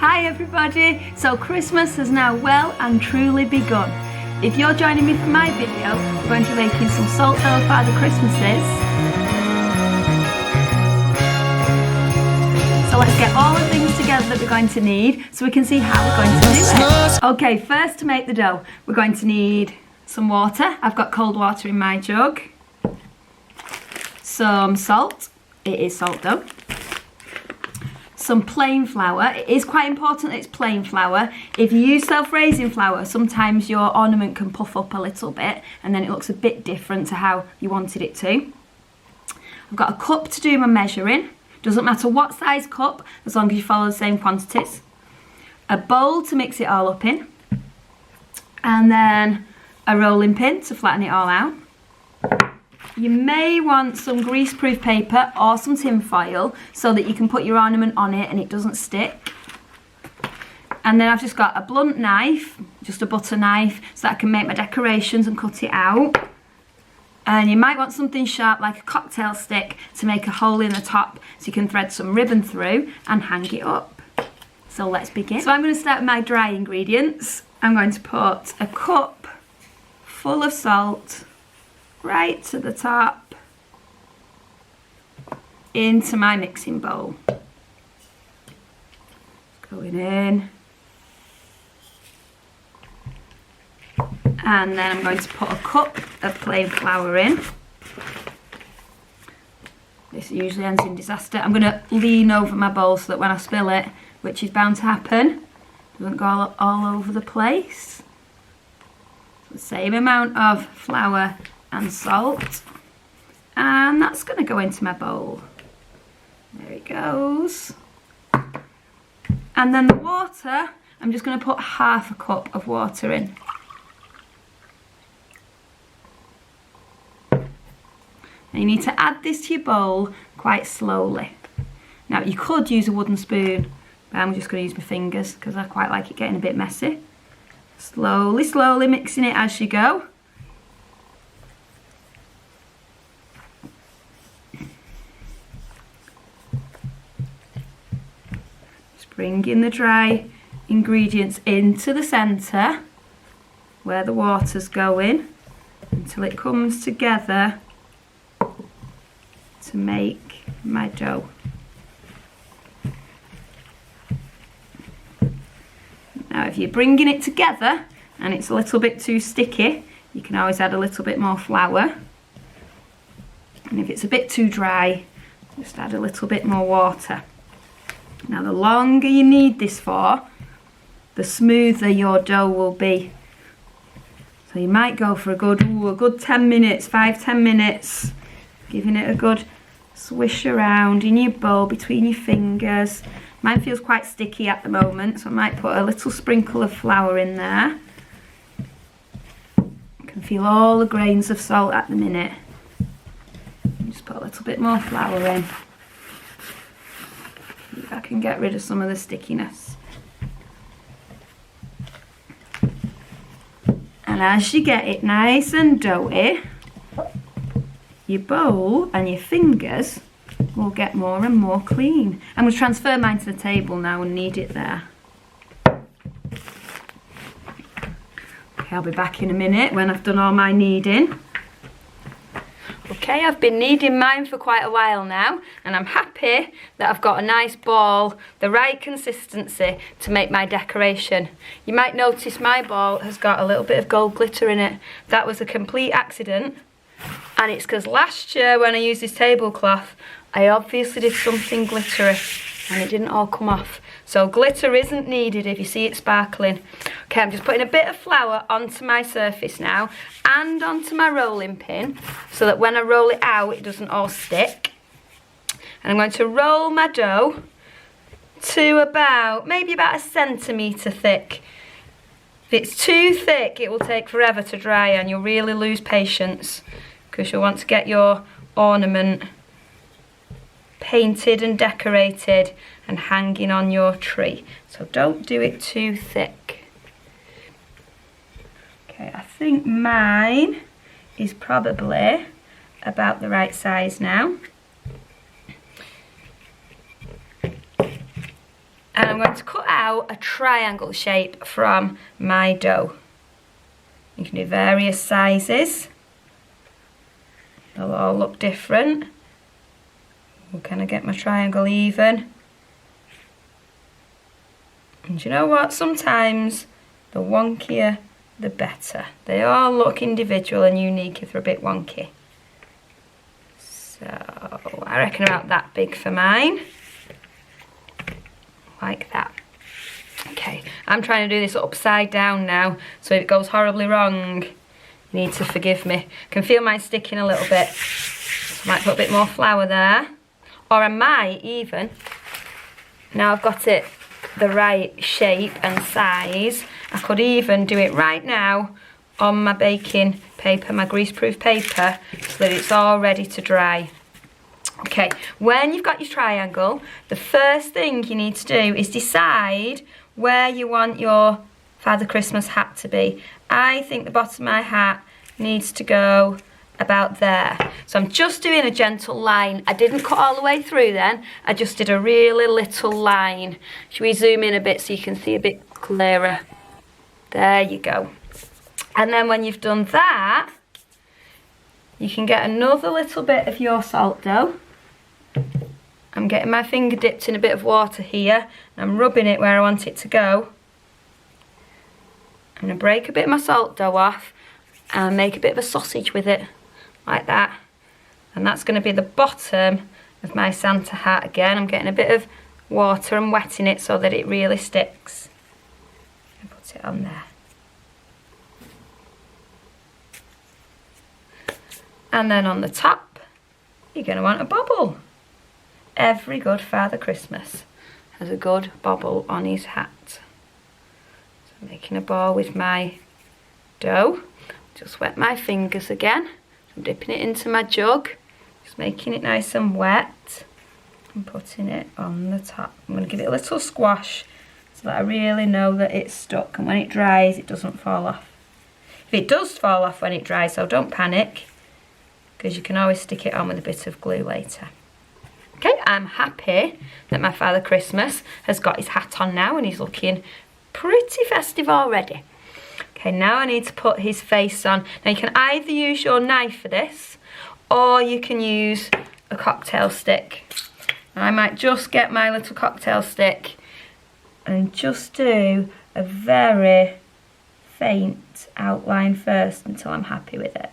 Hi everybody! So Christmas has now well and truly begun. If you're joining me for my video, we're going to be making some salt dough Father Christmases. So let's get all the things together that we're going to need so we can see how we're going to do it. Okay, first to make the dough, we're going to need some water. I've got cold water in my jug. Some salt. It is salt dough. Some plain flour. It is quite important that it's plain flour. If you use self-raising flour, sometimes your ornament can puff up a little bit and then it looks a bit different to how you wanted it to. I've got a cup to do my measuring. Doesn't matter what size cup, as long as you follow the same quantities. A bowl to mix it all up in. And then a rolling pin to flatten it all out. You may want some greaseproof paper or some tin foil so that you can put your ornament on it and it doesn't stick. And then I've just got a blunt knife, just a butter knife, so that I can make my decorations and cut it out. And you might want something sharp like a cocktail stick to make a hole in the top so you can thread some ribbon through and hang it up. So let's begin. So I'm going to start with my dry ingredients. I'm going to put a cup full of salt right to the top into my mixing bowl. Going in. And then I'm going to put a cup of plain flour in. This usually ends in disaster. I'm going to lean over my bowl so that when I spill it, which is bound to happen, it doesn't go all over the place. So the same amount of flour and salt, and that's going to go into my bowl. There it goes. And then the water, I'm just going to put half a cup of water in. Now you need to add this to your bowl quite slowly. Now you could use a wooden spoon, but I'm just going to use my fingers because I quite like it getting a bit messy. Slowly mixing it as you go. Bringing the dry ingredients into the centre where the water's going until it comes together to make my dough. Now if you're bringing it together and it's a little bit too sticky, you can always add a little bit more flour. And if it's a bit too dry, just add a little bit more water. Now the longer you need this for, the smoother your dough will be. So you might go for a good 10 minutes, 5-10 minutes, giving it a good swish around in your bowl between your fingers. Mine feels quite sticky at the moment, so I might put a little sprinkle of flour in there. I can feel all the grains of salt at the minute. Just put a little bit more flour in. I can get rid of some of the stickiness. And as you get it nice and doughy, your bowl and your fingers will get more and more clean. I'm going to transfer mine to the table now and knead it there. Okay, I'll be back in a minute when I've done all my kneading. Okay, I've been kneading mine for quite a while now and I'm happy that I've got a nice ball, the right consistency to make my decoration. You might notice my ball has got a little bit of gold glitter in it. That was a complete accident, and it's because last year when I used this tablecloth, I obviously did something glittery and it didn't all come off. So glitter isn't needed if you see it sparkling. Okay, I'm just putting a bit of flour onto my surface now and onto my rolling pin so that when I roll it out it doesn't all stick. And I'm going to roll my dough to maybe about 1 centimetre thick. If it's too thick it will take forever to dry and you'll really lose patience because you'll want to get your ornament painted and decorated and hanging on your tree. So don't do it too thick. Okay, I think mine is probably about the right size now. And I'm going to cut out a triangle shape from my dough. You can do various sizes. They'll all look different. We'll kind of get my triangle even. And you know what? Sometimes the wonkier, the better. They all look individual and unique if they're a bit wonky. So I reckon about that big for mine. Like that. Okay, I'm trying to do this upside down now, so if it goes horribly wrong, you need to forgive me. I can feel mine sticking a little bit. I might put a bit more flour there. Or I might even, now I've got it the right shape and size, I could even do it right now on my baking paper, my greaseproof paper, so that it's all ready to dry. Okay, when you've got your triangle, the first thing you need to do is decide where you want your Father Christmas hat to be. I think the bottom of my hat needs to go about there. So I'm just doing a gentle line. I didn't cut all the way through then, I just did a really little line. Should we zoom in a bit so you can see a bit clearer? There you go. And then when you've done that, you can get another little bit of your salt dough. I'm getting my finger dipped in a bit of water here, and I'm rubbing it where I want it to go. I'm going to break a bit of my salt dough off and make a bit of a sausage with it, like that. And that's going to be the bottom of my Santa hat. Again, I'm getting a bit of water and wetting it so that it really sticks. And put it on there. And then on the top, you're going to want a bobble. Every good Father Christmas has a good bobble on his hat. So I'm making a ball with my dough. Just wet my fingers again. I'm dipping it into my jug. Just making it nice and wet. And putting it on the top. I'm going to give it a little squash so that I really know that it's stuck. And when it dries, it doesn't fall off. If it does fall off when it dries, so don't panic, because you can always stick it on with a bit of glue later. Okay, I'm happy that my Father Christmas has got his hat on now and he's looking pretty festive already. Okay, now I need to put his face on. Now you can either use your knife for this, or you can use a cocktail stick. I might just get my little cocktail stick and just do a very faint outline first until I'm happy with it.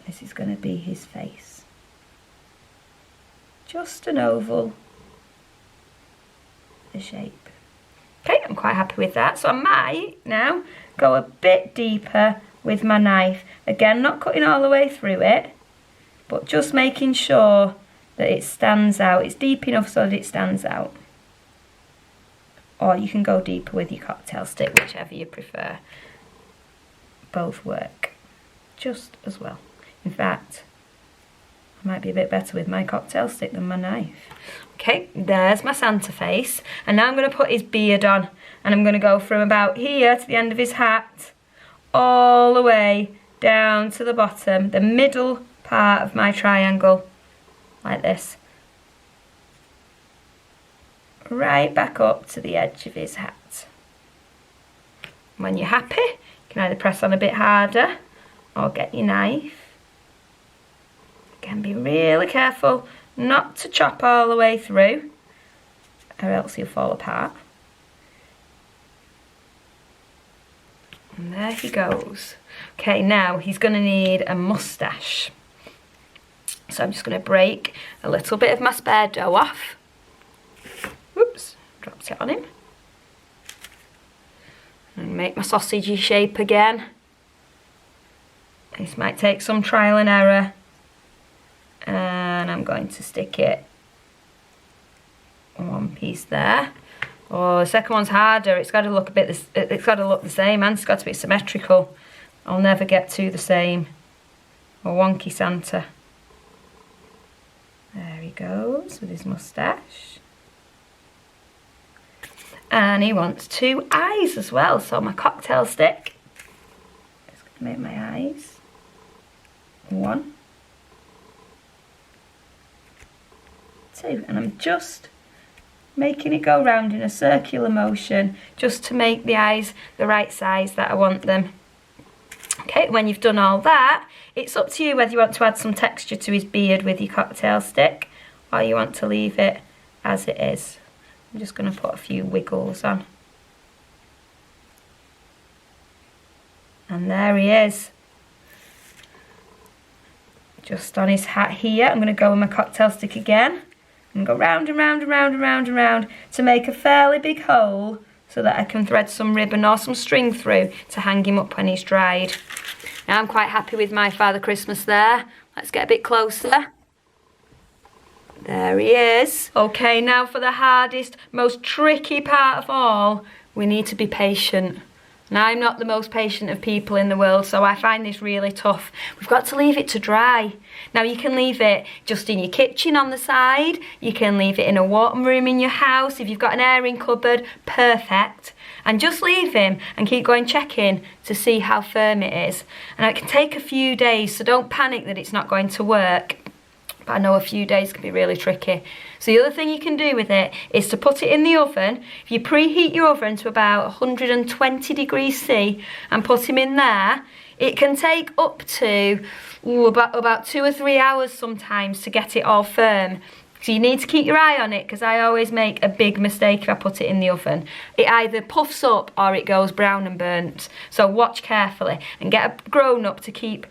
This is going to be his face. Just an oval, the shape. Okay, I'm quite happy with that. So I might now go a bit deeper with my knife. Again, not cutting all the way through it, but just making sure that it stands out. It's deep enough so that it stands out. Or you can go deeper with your cocktail stick, whichever you prefer. Both work just as well. In fact, I might be a bit better with my cocktail stick than my knife. Okay, there's my Santa face. And now I'm going to put his beard on. And I'm going to go from about here to the end of his hat, all the way down to the bottom, the middle part of my triangle, like this. Right back up to the edge of his hat. When you're happy, you can either press on a bit harder or get your knife. Again, be really careful not to chop all the way through, or else he'll fall apart. And there he goes. Okay, now he's going to need a moustache. So I'm just going to break a little bit of my spare dough off. Whoops, dropped it on him. And make my sausagey shape again. This might take some trial and error. And I'm going to stick it one piece there. Oh, the second one's harder. It's got to look a bit. It's got to look the same, and it's got to be symmetrical. I'll never get to the same. A wonky Santa. There he goes with his moustache. And he wants two eyes as well. So my cocktail stick is going to make my eyes. One. Two. And I'm just making it go round in a circular motion just to make the eyes the right size that I want them. Okay, when you've done all that, it's up to you whether you want to add some texture to his beard with your cocktail stick or you want to leave it as it is. I'm just going to put a few wiggles on. And there he is. Just on his hat here, I'm going to go with my cocktail stick again and go round and round and round and round and round to make a fairly big hole so that I can thread some ribbon or some string through to hang him up when he's dried. Now I'm quite happy with my Father Christmas there. Let's get a bit closer. There he is. Okay, now for the hardest, most tricky part of all, we need to be patient. Now, I'm not the most patient of people in the world, so I find this really tough. We've got to leave it to dry. Now, you can leave it just in your kitchen on the side. You can leave it in a warm room in your house. If you've got an airing cupboard, perfect. And just leave him and keep going checking to see how firm it is. And it can take a few days, so don't panic that it's not going to work. But I know a few days can be really tricky. So the other thing you can do with it is to put it in the oven. If you preheat your oven to about 120 degrees C and put him in there, it can take up to about 2 or 3 hours sometimes to get it all firm. So you need to keep your eye on it because I always make a big mistake if I put it in the oven. It either puffs up or it goes brown and burnt. So watch carefully and get a grown-up to keep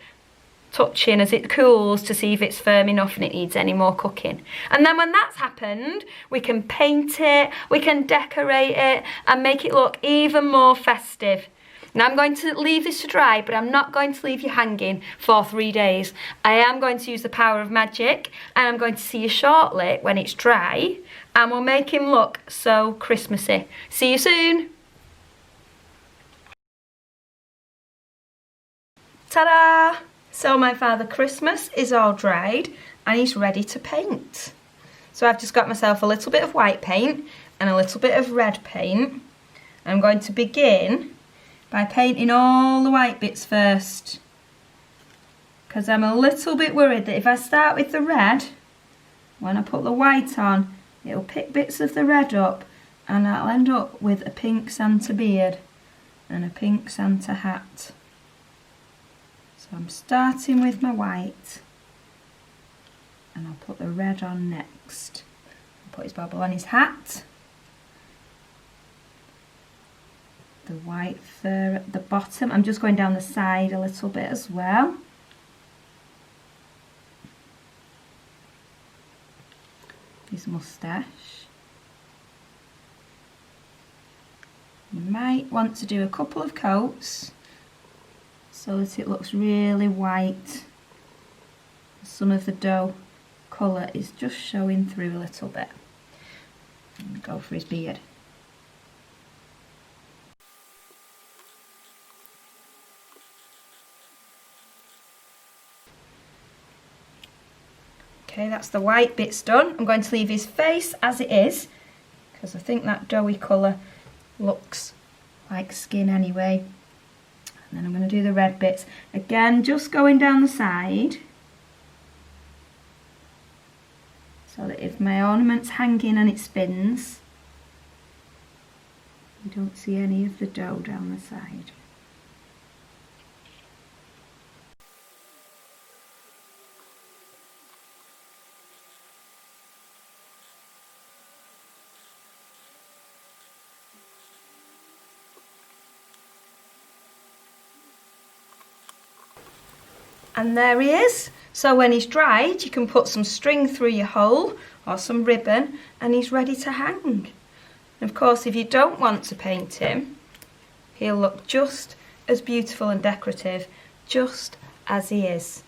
touching as it cools to see if it's firm enough and it needs any more cooking. And then when that's happened, we can paint it, we can decorate it and make it look even more festive. Now I'm going to leave this to dry, but I'm not going to leave you hanging for 3 days. I am going to use the power of magic and I'm going to see you shortly when it's dry and we'll make him look so Christmassy. See you soon. Ta-da! So my Father Christmas is all dried and he's ready to paint. So I've just got myself a little bit of white paint and a little bit of red paint. I'm going to begin by painting all the white bits first, because I'm a little bit worried that if I start with the red, when I put the white on, it'll pick bits of the red up and I'll end up with a pink Santa beard and a pink Santa hat. So I'm starting with my white and I'll put the red on next. I'll put his bobble on his hat. The white fur at the bottom. I'm just going down the side a little bit as well. His moustache. You might want to do a couple of coats so that it looks really white. Some of the dough colour is just showing through a little bit. And go for his beard. Okay, that's the white bits done. I'm going to leave his face as it is, because I think that doughy colour looks like skin anyway. And then I'm going to do the red bits. Again, just going down the side, so that if my ornament's hanging and it spins, you don't see any of the dough down the side. And there he is. So when he's dried, you can put some string through your hole or some ribbon and he's ready to hang. And of course, if you don't want to paint him, he'll look just as beautiful and decorative, just as he is.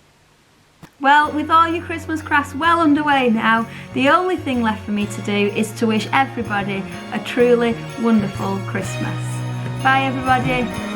Well, with all your Christmas crafts well underway now, the only thing left for me to do is to wish everybody a truly wonderful Christmas. Bye everybody.